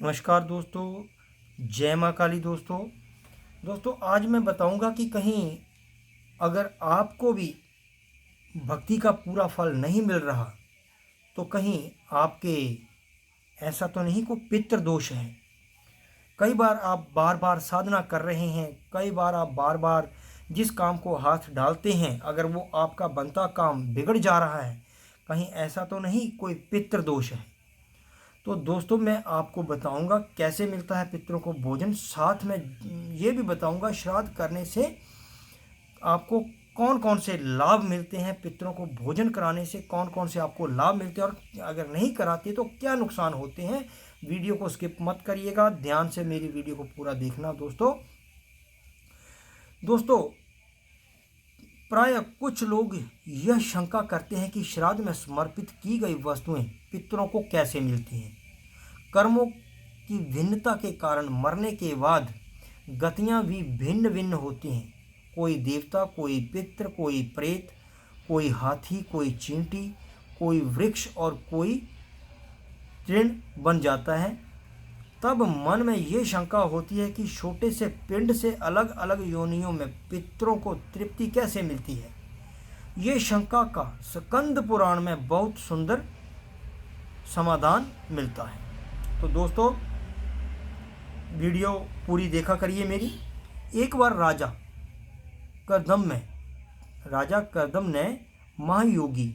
नमस्कार दोस्तों। जय माँ काली दोस्तों आज मैं बताऊंगा कि कहीं अगर आपको भी भक्ति का पूरा फल नहीं मिल रहा तो कहीं आपके ऐसा तो नहीं कोई पितृ दोष है। कई बार आप बार बार साधना कर रहे हैं, कई बार आप बार बार जिस काम को हाथ डालते हैं अगर वो आपका बनता काम बिगड़ जा रहा है, कहीं ऐसा तो नहीं कोई पितृ दोष है। तो दोस्तों मैं आपको बताऊंगा कैसे मिलता है पितरों को भोजन, साथ में ये भी बताऊंगा श्राद्ध करने से आपको कौन कौन से लाभ मिलते हैं, पितरों को भोजन कराने से कौन कौन से आपको लाभ मिलते हैं और अगर नहीं कराते तो क्या नुकसान होते हैं। वीडियो को स्किप मत करिएगा, ध्यान से मेरी वीडियो को पूरा देखना दोस्तों प्राय कुछ लोग यह शंका करते हैं कि श्राद्ध में समर्पित की गई वस्तुएं पितरों को कैसे मिलती हैं। कर्मों की भिन्नता के कारण मरने के बाद गतियां भी भिन्न भिन्न होती हैं। कोई देवता, कोई पितृ, कोई प्रेत, कोई हाथी, कोई चींटी, कोई वृक्ष और कोई तृण बन जाता है। तब मन में ये शंका होती है कि छोटे से पिंड से अलग अलग योनियों में पितरों को तृप्ति कैसे मिलती है। ये शंका का स्कंद पुराण में बहुत सुंदर समाधान मिलता है। तो दोस्तों वीडियो पूरी देखा करिए मेरी। एक बार राजा कर्दम ने महायोगी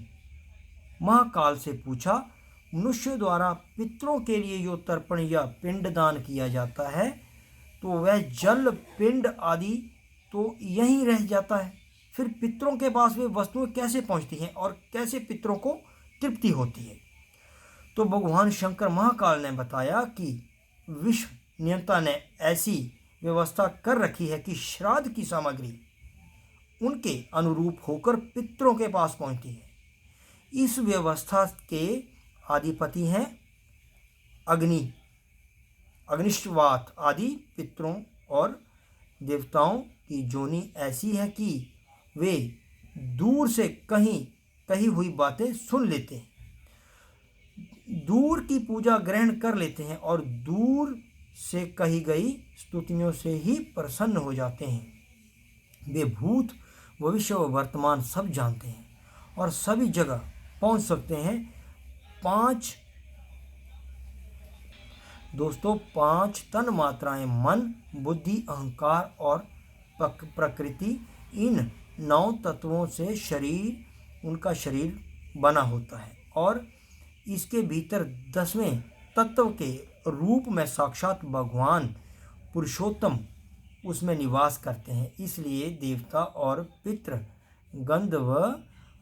महाकाल से पूछा, मनुष्य द्वारा पितरों के लिए जो तर्पण या पिंडदान किया जाता है तो वह जल पिंड आदि तो यहीं रह जाता है, फिर पितरों के पास वे वस्तुएं कैसे पहुंचती हैं और कैसे पितरों को तृप्ति होती है। तो भगवान शंकर महाकाल ने बताया कि विश्व नियंता ने ऐसी व्यवस्था कर रखी है कि श्राद्ध की सामग्री उनके अनुरूप होकर पितरों के पास पहुंचती है। इस व्यवस्था के अधिपति हैं अग्निष्टवात आदि पितरों और देवताओं की जोनी ऐसी है कि वे दूर से कही हुई बातें सुन लेते हैं, दूर की पूजा ग्रहण कर लेते हैं और दूर से कही गई स्तुतियों से ही प्रसन्न हो जाते हैं। वे भूत, भविष्य व वर्तमान सब जानते हैं और सभी जगह पहुंच सकते हैं। पांच तन मात्राएं मन, बुद्धि, अहंकार और प्रकृति, इन 9 तत्वों से उनका शरीर बना होता है और इसके भीतर 10वें तत्व के रूप में साक्षात भगवान पुरुषोत्तम उसमें निवास करते हैं। इसलिए देवता और पितृ गंध व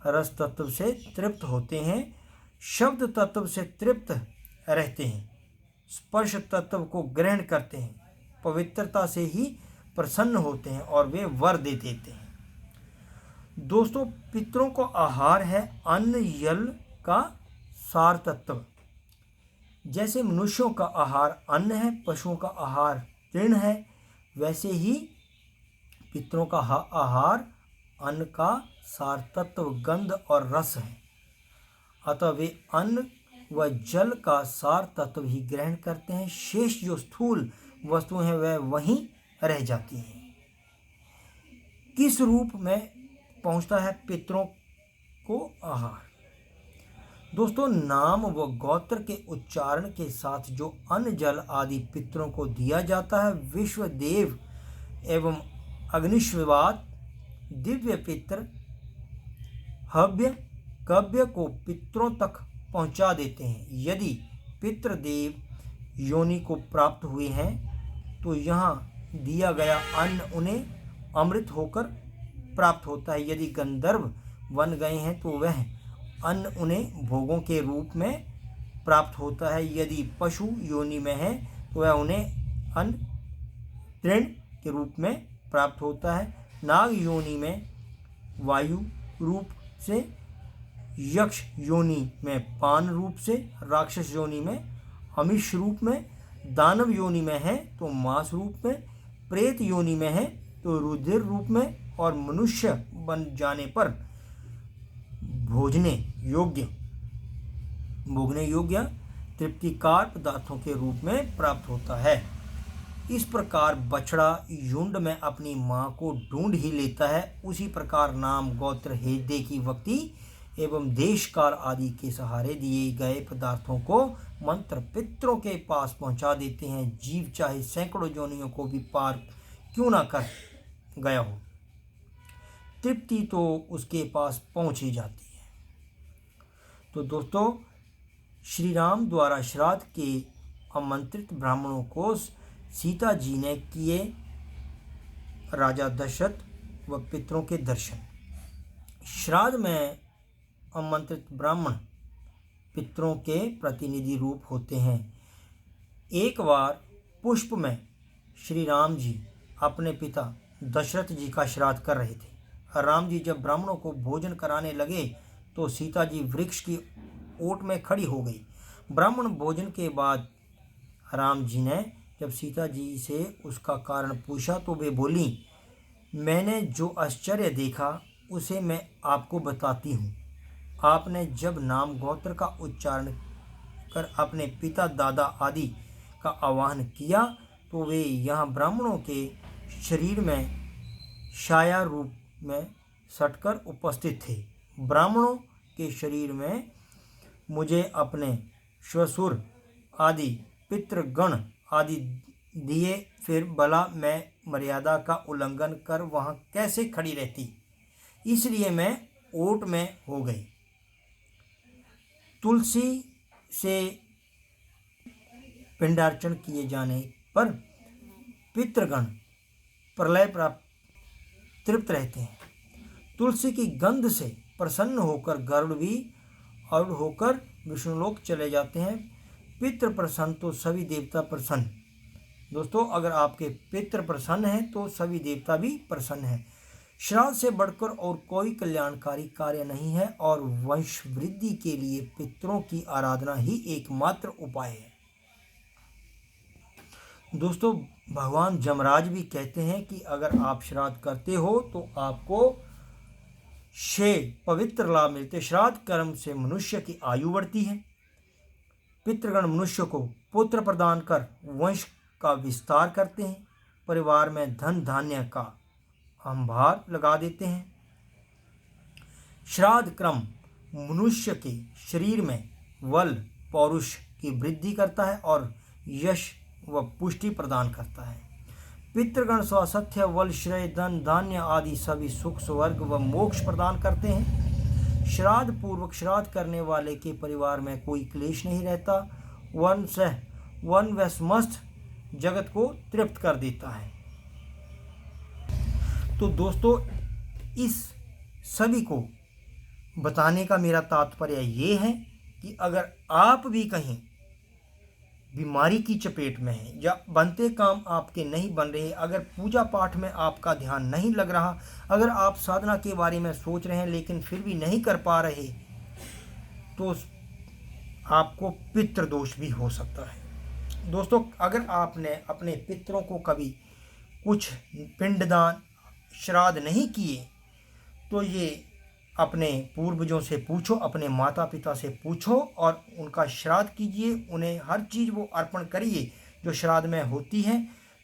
रस तत्व से तृप्त होते हैं, शब्द तत्व से तृप्त रहते हैं, स्पर्श तत्व को ग्रहण करते हैं, पवित्रता से ही प्रसन्न होते हैं और वे वर दे देते हैं। दोस्तों पितरों को आहार है अन्न जल का सार तत्व। जैसे मनुष्यों का आहार अन्न है, पशुओं का आहार तृण है, वैसे ही पितरों का आहार अन्न का सार तत्व गंध और रस है। अतः वे अन्न व जल का सार तत्व ही ग्रहण करते हैं, शेष जो स्थूल वस्तुएं हैं वह वहीं रह जाती हैं। किस रूप में पहुंचता है पितरों को आहार? दोस्तों नाम व गोत्र के उच्चारण के साथ जो अन्न जल आदि पितरों को दिया जाता है, विश्व देव एवं अग्निष्वात दिव्य पितर हव्य कव्य को पितरों तक पहुंचा देते हैं। यदि पितृदेव योनि को प्राप्त हुए हैं तो यहाँ दिया गया अन्न उन्हें अमृत होकर प्राप्त होता है। यदि गंधर्व बन गए हैं तो वह अन्न उन्हें भोगों के रूप में प्राप्त होता है। यदि पशु योनि में है तो वह उन्हें अन्न तृण के रूप में प्राप्त होता है। नाग योनि में वायु रूप से, यक्ष योनि में पान रूप से, राक्षस योनि में अमिष रूप में, दानव योनि में है तो मांस रूप में, प्रेत योनि में है तो रुधिर रूप में और मनुष्य बन जाने पर भोगने योग्य तृप्तिकार पदार्थों के रूप में प्राप्त होता है। इस प्रकार बछड़ा युंड में अपनी माँ को ढूंढ ही लेता है। उसी प्रकार नाम, गोत्र, हृदय की वक्ति एवं देश काल आदि के सहारे दिए गए पदार्थों को मंत्र पितरों के पास पहुंचा देते हैं। जीव चाहे सैकड़ों योनियों को भी पार क्यों ना कर गया हो, तृप्ति तो उसके पास पहुंच ही जाती है। तो दोस्तों, श्री राम द्वारा श्राद्ध के आमंत्रित ब्राह्मणों को सीता जी ने किए राजा दशरथ व पितरों के दर्शन। श्राद्ध में आमंत्रित ब्राह्मण पितरों के प्रतिनिधि रूप होते हैं। एक बार पुष्प में श्री राम जी अपने पिता दशरथ जी का श्राद्ध कर रहे थे। राम जी जब ब्राह्मणों को भोजन कराने लगे तो सीता जी वृक्ष की ओट में खड़ी हो गई। ब्राह्मण भोजन के बाद राम जी ने जब सीता जी से उसका कारण पूछा तो वे बोली, मैंने जो आश्चर्य देखा उसे मैं आपको बताती हूँ। आपने जब नाम गोत्र का उच्चारण कर अपने पिता दादा आदि का आह्वान किया तो वे यहाँ ब्राह्मणों के शरीर में छाया रूप में सटकर उपस्थित थे। ब्राह्मणों के शरीर में मुझे अपने श्वशुर आदि पितृगण आदि दिए, फिर भला मैं मर्यादा का उल्लंघन कर वहाँ कैसे खड़ी रहती, इसलिए मैं ओट में हो गई। तुलसी से पिंडार्चन किए जाने पर पितृगण प्रलय प्राप्त तृप्त रहते हैं। तुलसी की गंध से प्रसन्न होकर गरुड़ भी और होकर विष्णुलोक चले जाते हैं। पितृ प्रसन्न तो सभी देवता प्रसन्न। दोस्तों, अगर आपके पितृ प्रसन्न हैं तो सभी देवता भी प्रसन्न हैं। श्राद्ध से बढ़कर और कोई कल्याणकारी कार्य नहीं है और वंश वृद्धि के लिए पितरों की आराधना ही एकमात्र उपाय है। दोस्तों, भगवान जमराज भी कहते हैं कि अगर आप श्राद्ध करते हो तो आपको 6 पवित्र लाभ मिलते। श्राद्ध कर्म से मनुष्य की आयु बढ़ती है। पितृगण मनुष्य को पुत्र प्रदान कर वंश का विस्तार करते हैं। परिवार में धन धान्य का अंबार लगा देते हैं। श्राद्ध क्रम मनुष्य के शरीर में बल पौरुष की वृद्धि करता है और यश व पुष्टि प्रदान करता है। पितृगण स्वास्थ्य, बल, श्रेय, धन धान्य आदि सभी सुख, स्वर्ग व मोक्ष प्रदान करते हैं। श्राद्ध पूर्वक श्राद्ध करने वाले के परिवार में कोई क्लेश नहीं रहता। वन व समस्त जगत को तृप्त कर देता है। तो दोस्तों, इस सभी को बताने का मेरा तात्पर्य ये है कि अगर आप भी कहीं बीमारी की चपेट में हैं या बनते काम आपके नहीं बन रहे, अगर पूजा पाठ में आपका ध्यान नहीं लग रहा, अगर आप साधना के बारे में सोच रहे हैं लेकिन फिर भी नहीं कर पा रहे, तो आपको पितृदोष भी हो सकता है। दोस्तों, अगर आपने अपने पितरों को कभी कुछ पिंडदान श्राद्ध नहीं किए तो ये अपने पूर्वजों से पूछो, अपने माता पिता से पूछो और उनका श्राद्ध कीजिए। उन्हें हर चीज़ वो अर्पण करिए जो श्राद्ध में होती है।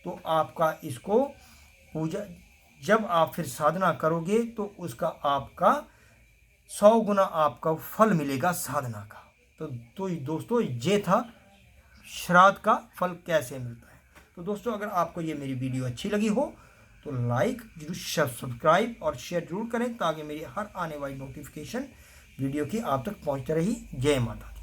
तो आपका इसको पूजा जब आप फिर साधना करोगे तो उसका आपका 100 गुना आपका फल मिलेगा साधना का। तो दोस्तों, ये था श्राद्ध का फल कैसे मिलता है। तो दोस्तों, अगर आपको ये मेरी वीडियो अच्छी लगी हो तो लाइक जरूर, सब्सक्राइब और शेयर जरूर करें ताकि मेरी हर आने वाली नोटिफिकेशन वीडियो की आप तक पहुंचती रही। जय माता दी।